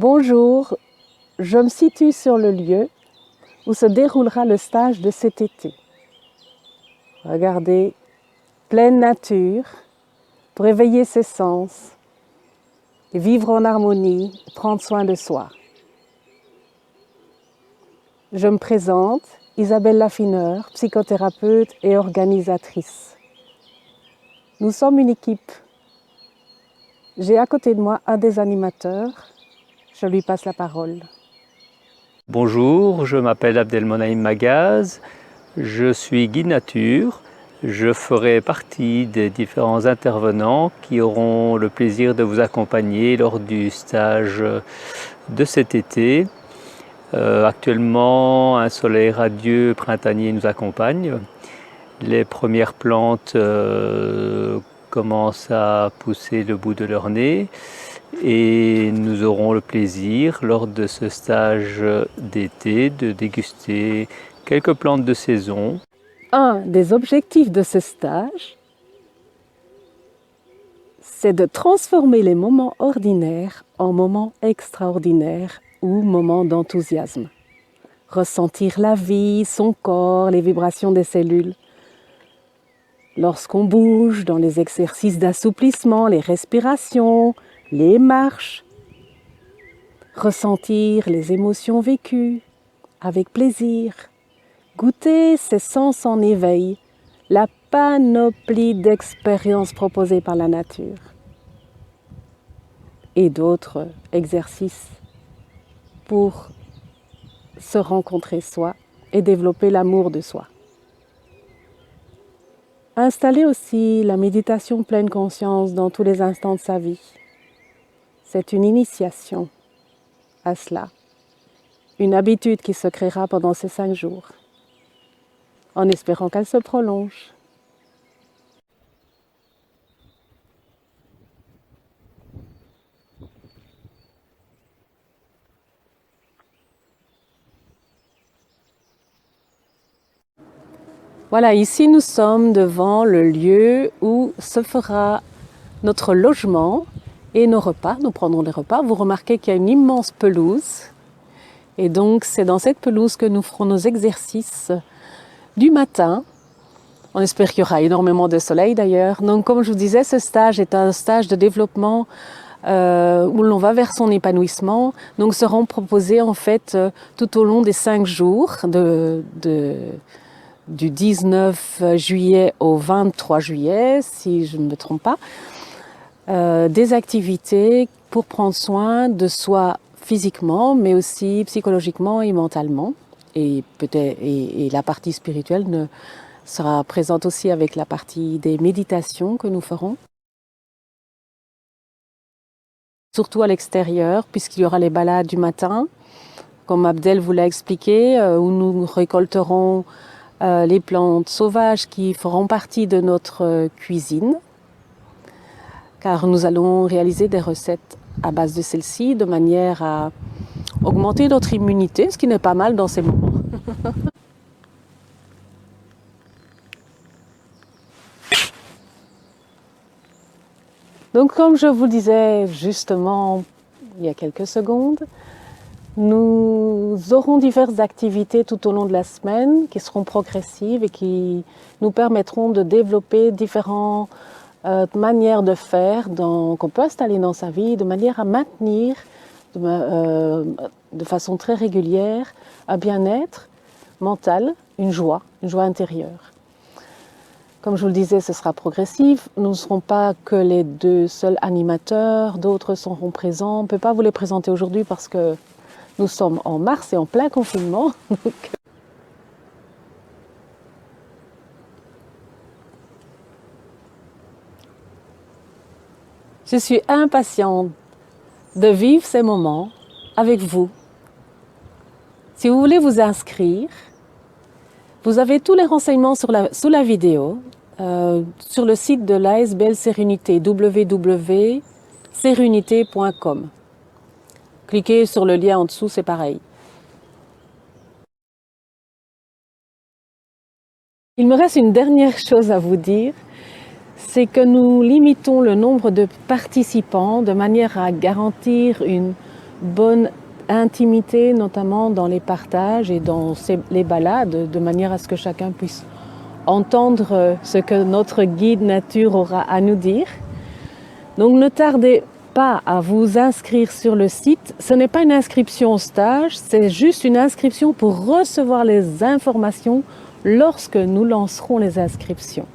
Bonjour, je me situe sur le lieu où se déroulera le stage de cet été. Regardez, pleine nature, pour éveiller ses sens et vivre en harmonie, prendre soin de soi. Je me présente, Isabelle Laffineur, psychothérapeute et organisatrice. Nous sommes une équipe. J'ai à côté de moi un des animateurs. Je lui passe la parole. Bonjour, je m'appelle Abdelmonaïm Magaz, je suis guide nature. Je ferai partie des différents intervenants qui auront le plaisir de vous accompagner lors du stage de cet été. Actuellement, un soleil radieux printanier nous accompagne. Les premières plantes commencent à pousser le bout de leur nez et nous aurons le plaisir, lors de ce stage d'été, de déguster quelques plantes de saison. Un des objectifs de ce stage, c'est de transformer les moments ordinaires en moments extraordinaires ou moments d'enthousiasme. Ressentir la vie, son corps, les vibrations des cellules. Lorsqu'on bouge dans les exercices d'assouplissement, les respirations, les marches, ressentir les émotions vécues avec plaisir, goûter ses sens en éveil, la panoplie d'expériences proposées par la nature et d'autres exercices pour se rencontrer soi et développer l'amour de soi. Installer aussi la méditation pleine conscience dans tous les instants de sa vie. C'est une initiation à cela, une habitude qui se créera pendant ces 5 jours, en espérant qu'elle se prolonge. Voilà, ici nous sommes devant le lieu où se fera notre logement et nos repas. Nous prendrons les repas. Vous remarquez qu'il y a une immense pelouse. Et donc c'est dans cette pelouse que nous ferons nos exercices du matin. On espère qu'il y aura énormément de soleil d'ailleurs. Donc comme je vous disais, ce stage est un stage de développement où l'on va vers son épanouissement. Donc seront proposés en fait tout au long des 5 jours du 19 juillet au 23 juillet, si je ne me trompe pas, des activités pour prendre soin de soi physiquement, mais aussi psychologiquement et mentalement. Et peut-être et la partie spirituelle sera présente aussi avec la partie des méditations que nous ferons. Surtout à l'extérieur, puisqu'il y aura les balades du matin, comme Abdel vous l'a expliqué, où nous récolterons les plantes sauvages qui feront partie de notre cuisine, car nous allons réaliser des recettes à base de celles-ci de manière à augmenter notre immunité, ce qui n'est pas mal dans ces moments. Donc comme je vous le disais justement il y a quelques secondes, nous aurons diverses activités tout au long de la semaine qui seront progressives et qui nous permettront de développer différentes manières de faire qu'on peut installer dans sa vie de manière à maintenir de façon très régulière un bien-être mental, une joie intérieure. Comme je vous le disais, ce sera progressif. Nous ne serons pas que les 2 seuls animateurs, d'autres seront présents. On ne peut pas vous les présenter aujourd'hui parce que nous sommes en mars et en plein confinement. Je suis impatiente de vivre ces moments avec vous. Si vous voulez vous inscrire, vous avez tous les renseignements sous la vidéo, sur le site de l'ASBL Sérénité, www.sérénité.com. Cliquez sur le lien en dessous, c'est pareil. Il me reste une dernière chose à vous dire, c'est que nous limitons le nombre de participants de manière à garantir une bonne intimité, notamment dans les partages et dans les balades, de manière à ce que chacun puisse entendre ce que notre guide nature aura à nous dire. Donc ne tardez pas à vous inscrire sur le site. Ce n'est pas une inscription au stage, c'est juste une inscription pour recevoir les informations lorsque nous lancerons les inscriptions.